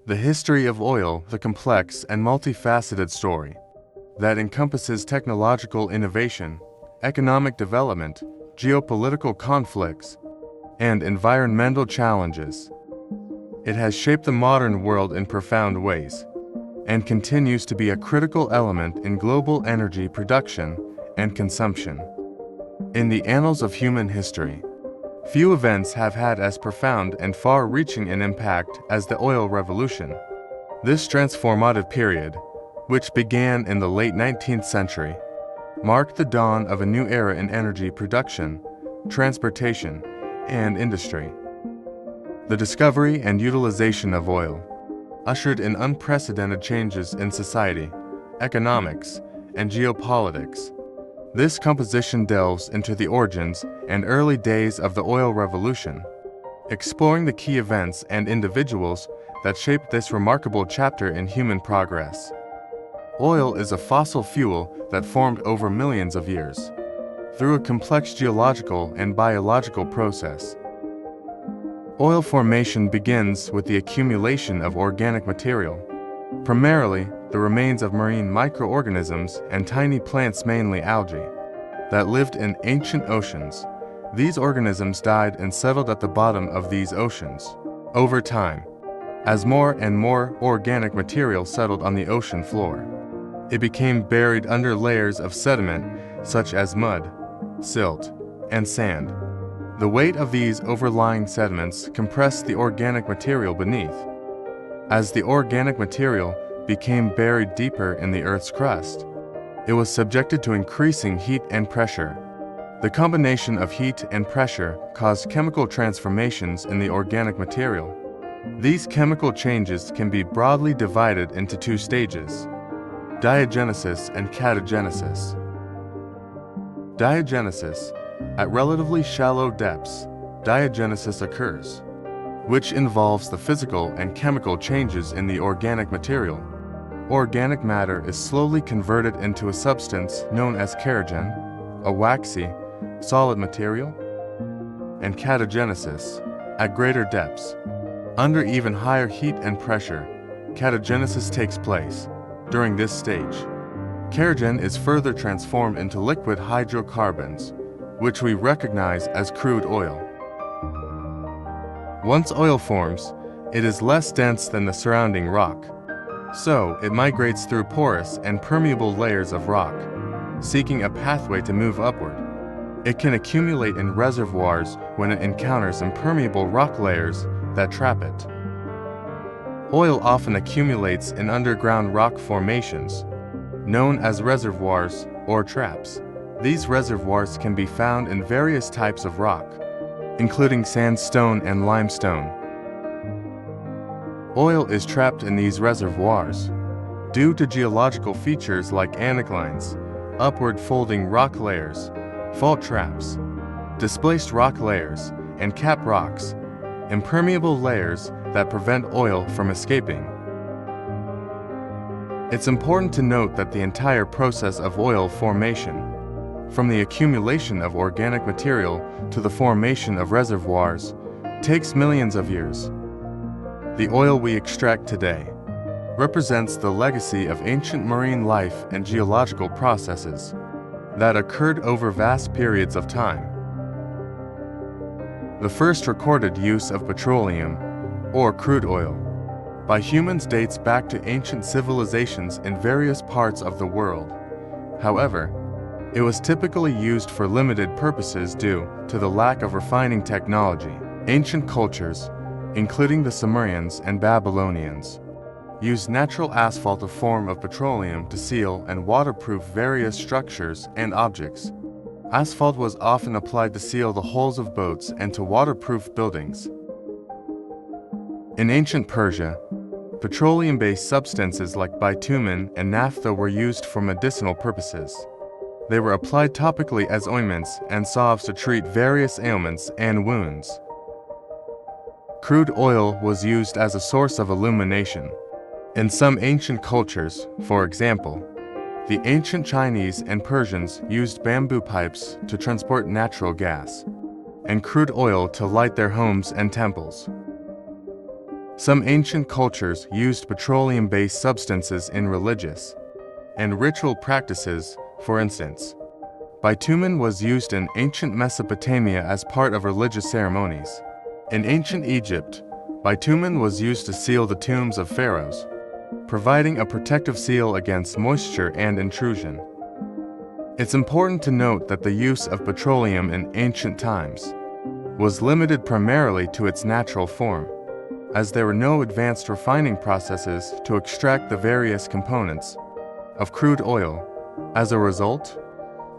The history of oil, the complex and multifaceted story that encompasses technological innovation, economic development, geopolitical conflicts, and environmental challenges. It has shaped the modern world in profound ways and continues to be a critical element in global energy production and consumption. In the annals of human history, few events have had as profound and far-reaching an impact as the oil revolution. This transformative period, which began in the late 19th century, marked the dawn of a new era in energy production, transportation, and industry. The discovery and utilization of oil ushered in unprecedented changes in society, economics, and geopolitics. This composition delves into the origins and early days of the oil revolution, exploring the key events and individuals that shaped this remarkable chapter in human progress. Oil is a fossil fuel that formed over millions of years, through a complex geological and biological process. Oil formation begins with the accumulation of organic material, primarily the remains of marine microorganisms and tiny plants, mainly algae, that lived in ancient oceans. These organisms died and settled at the bottom of these oceans. Over time, as more and more organic material settled on the ocean floor, it became buried under layers of sediment such as mud, silt, and sand. The weight of these overlying sediments compressed the organic material beneath. As the organic material became buried deeper in the Earth's crust, it was subjected to increasing heat and pressure. The combination of heat and pressure caused chemical transformations in the organic material. These chemical changes can be broadly divided into two stages: diagenesis and catagenesis. Diagenesis. At relatively shallow depths, diagenesis occurs, which involves the physical and chemical changes in the organic material. Organic matter is slowly converted into a substance known as kerogen, a waxy, solid material. And catagenesis, at greater depths, under even higher heat and pressure, catagenesis takes place. During this stage, kerogen is further transformed into liquid hydrocarbons, which we recognize as crude oil. Once oil forms, it is less dense than the surrounding rock, so it migrates through porous and permeable layers of rock, seeking a pathway to move upward. It can accumulate in reservoirs when it encounters impermeable rock layers that trap it. Oil often accumulates in underground rock formations, known as reservoirs or traps. These reservoirs can be found in various types of rock, including sandstone and limestone. Oil is trapped in these reservoirs due to geological features like anticlines, upward folding rock layers, fault traps, displaced rock layers, and cap rocks, impermeable layers that prevent oil from escaping. It's important to note that the entire process of oil formation, from the accumulation of organic material to the formation of reservoirs, takes millions of years. The oil we extract today represents the legacy of ancient marine life and geological processes that occurred over vast periods of time. The first recorded use of petroleum, or crude oil, by humans dates back to ancient civilizations in various parts of the world. However, it was typically used for limited purposes due to the lack of refining technology. Ancient cultures, including the Sumerians and Babylonians, used natural asphalt, a form of petroleum, to seal and waterproof various structures and objects. Asphalt was often applied to seal the hulls of boats and to waterproof buildings. In ancient Persia, petroleum-based substances like bitumen and naphtha were used for medicinal purposes. They were applied topically as ointments and salves to treat various ailments and wounds. Crude oil was used as a source of illumination. In some ancient cultures, for example, the ancient Chinese and Persians used bamboo pipes to transport natural gas and crude oil to light their homes and temples. Some ancient cultures used petroleum-based substances in religious and ritual practices. For instance, bitumen was used in ancient Mesopotamia as part of religious ceremonies. In ancient Egypt, bitumen was used to seal the tombs of pharaohs, providing a protective seal against moisture and intrusion. It's important to note that the use of petroleum in ancient times was limited primarily to its natural form, as there were no advanced refining processes to extract the various components of crude oil. As a result,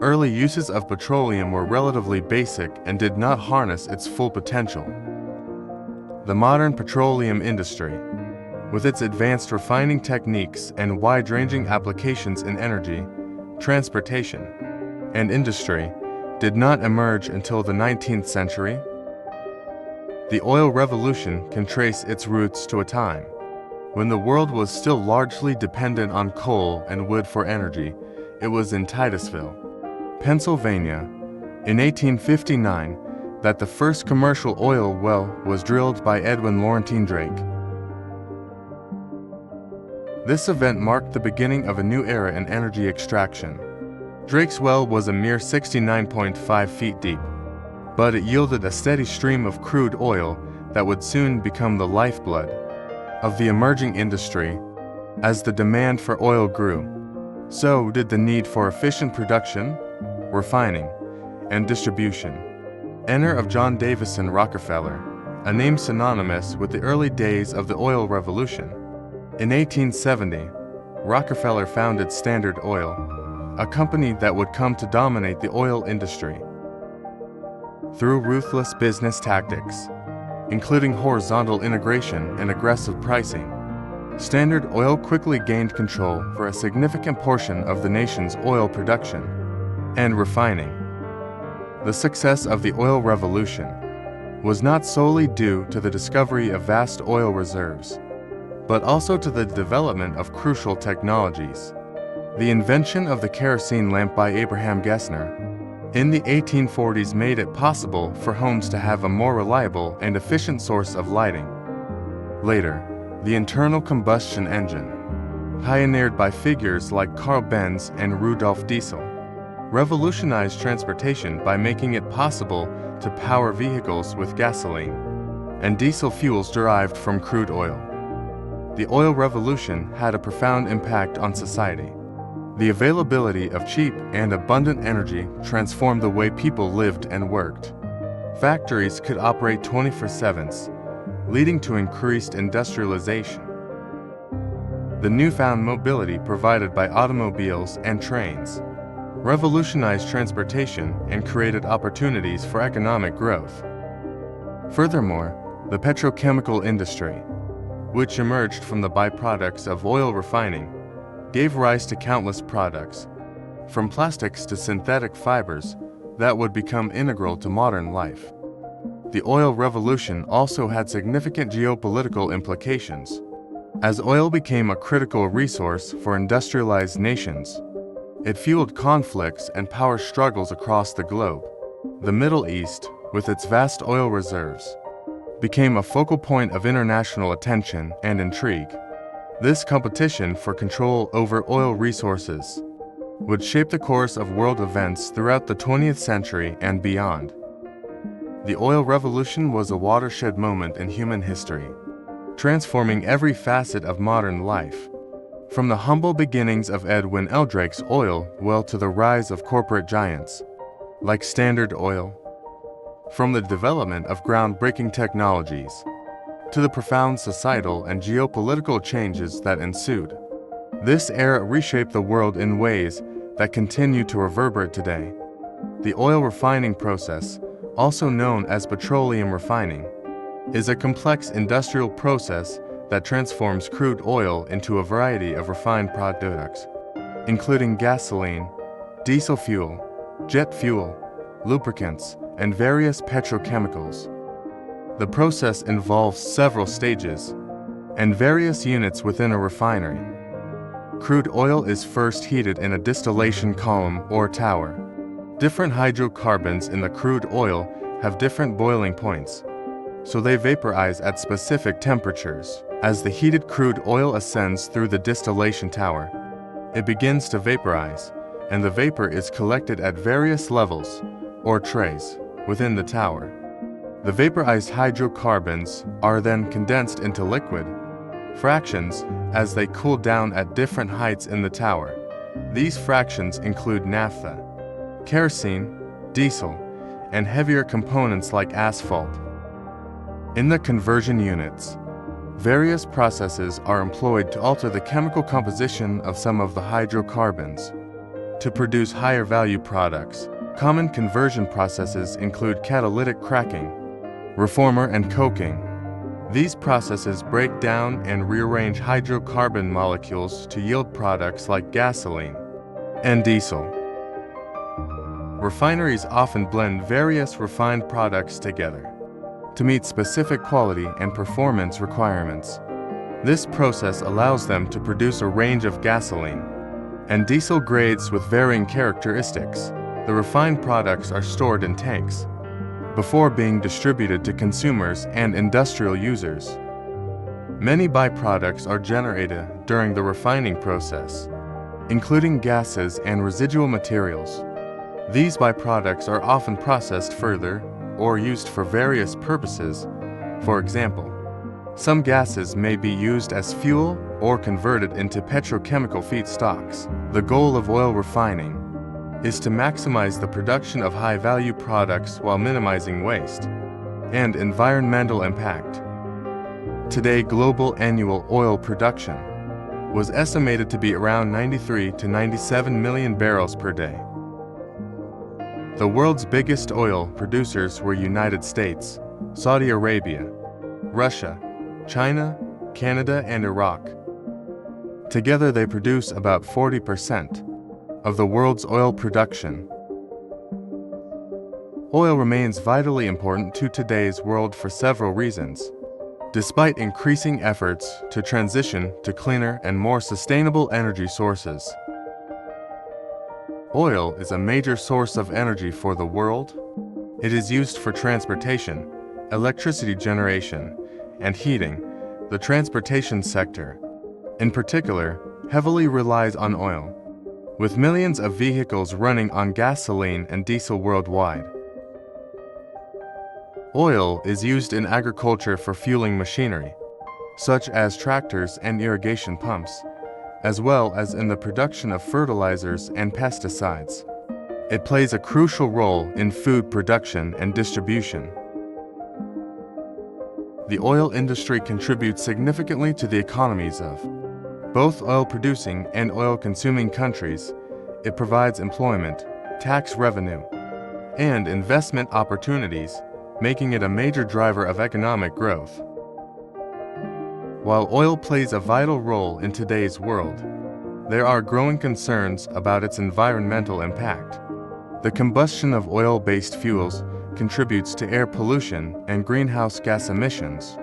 early uses of petroleum were relatively basic and did not harness its full potential. The modern petroleum industry, with its advanced refining techniques and wide-ranging applications in energy, transportation, and industry, did not emerge until the 19th century. The oil revolution can trace its roots to a time when the world was still largely dependent on coal and wood for energy. It was in Titusville, Pennsylvania, in 1859, that the first commercial oil well was drilled by Edwin Laurentine Drake. This event marked the beginning of a new era in energy extraction. Drake's well was a mere 69.5 feet deep, but it yielded a steady stream of crude oil that would soon become the lifeblood of the emerging industry. As the demand for oil grew, so did the need for efficient production, refining, and distribution. Enter of John Davison Rockefeller, a name synonymous with the early days of the oil revolution. In 1870, Rockefeller founded Standard Oil, a company that would come to dominate the oil industry. Through ruthless business tactics, including horizontal integration and aggressive pricing, Standard Oil quickly gained control for a significant portion of the nation's oil production and refining. The success of the oil revolution was not solely due to the discovery of vast oil reserves, but also to the development of crucial technologies. The invention of the kerosene lamp by Abraham Gessner in the 1840s made it possible for homes to have a more reliable and efficient source of lighting. Later, the internal combustion engine, pioneered by figures like Carl Benz and Rudolf Diesel, revolutionized transportation by making it possible to power vehicles with gasoline and diesel fuels derived from crude oil. The oil revolution had a profound impact on society. The availability of cheap and abundant energy transformed the way people lived and worked. Factories could operate 24/7, leading to increased industrialization. The newfound mobility provided by automobiles and trains revolutionized transportation and created opportunities for economic growth. Furthermore, the petrochemical industry, which emerged from the byproducts of oil refining, gave rise to countless products, from plastics to synthetic fibers, that would become integral to modern life. The oil revolution also had significant geopolitical implications. As oil became a critical resource for industrialized nations, it fueled conflicts and power struggles across the globe. The Middle East, with its vast oil reserves, became a focal point of international attention and intrigue. This competition for control over oil resources would shape the course of world events throughout the 20th century and beyond. The oil revolution was a watershed moment in human history, transforming every facet of modern life. From the humble beginnings of Edwin L. Drake's oil well to the rise of corporate giants like Standard Oil, from the development of groundbreaking technologies to the profound societal and geopolitical changes that ensued. This era reshaped the world in ways that continue to reverberate today. The oil refining process, also known as petroleum refining, is a complex industrial process that transforms crude oil into a variety of refined products, including gasoline, diesel fuel, jet fuel, lubricants, and various petrochemicals. The process involves several stages and various units within a refinery. Crude oil is first heated in a distillation column or tower. Different hydrocarbons in the crude oil have different boiling points, so they vaporize at specific temperatures. As the heated crude oil ascends through the distillation tower, it begins to vaporize, and the vapor is collected at various levels, or trays, within the tower. The vaporized hydrocarbons are then condensed into liquid fractions as they cool down at different heights in the tower. These fractions include naphtha, kerosene, diesel, and heavier components like asphalt. In the conversion units, various processes are employed to alter the chemical composition of some of the hydrocarbons to produce higher value products. Common conversion processes include catalytic cracking, reformer, and coking. These processes break down and rearrange hydrocarbon molecules to yield products like gasoline and diesel. Refineries often blend various refined products together to meet specific quality and performance requirements. This process allows them to produce a range of gasoline and diesel grades with varying characteristics. The refined products are stored in tanks before being distributed to consumers and industrial users. Many byproducts are generated during the refining process, including gases and residual materials. These byproducts are often processed further or used for various purposes. For example, some gases may be used as fuel or converted into petrochemical feedstocks. The goal of oil refining is to maximize the production of high-value products while minimizing waste and environmental impact. Today, global annual oil production was estimated to be around 93 to 97 million barrels per day. The world's biggest oil producers were United States, Saudi Arabia, Russia, China, Canada, and Iraq. Together, they produce about 40% of the world's oil production. Oil remains vitally important to today's world for several reasons. Despite increasing efforts to transition to cleaner and more sustainable energy sources, oil is a major source of energy for the world. It is used for transportation, electricity generation, and heating. The transportation sector, in particular, heavily relies on oil, with millions of vehicles running on gasoline and diesel worldwide. Oil is used in agriculture for fueling machinery, such as tractors and irrigation pumps, as well as in the production of fertilizers and pesticides. It plays a crucial role in food production and distribution. The oil industry contributes significantly to the economies of both oil-producing and oil-consuming countries. It provides employment, tax revenue, and investment opportunities, making it a major driver of economic growth. While oil plays a vital role in today's world, there are growing concerns about its environmental impact. The combustion of oil-based fuels contributes to air pollution and greenhouse gas emissions,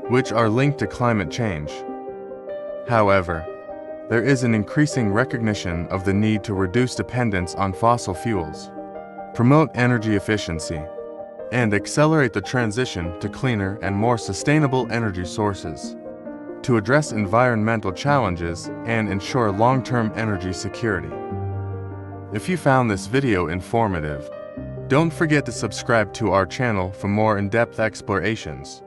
which are linked to climate change. However, there is an increasing recognition of the need to reduce dependence on fossil fuels, promote energy efficiency, and accelerate the transition to cleaner and more sustainable energy sources to address environmental challenges and ensure long-term energy security. If you found this video informative, don't forget to subscribe to our channel for more in-depth explorations.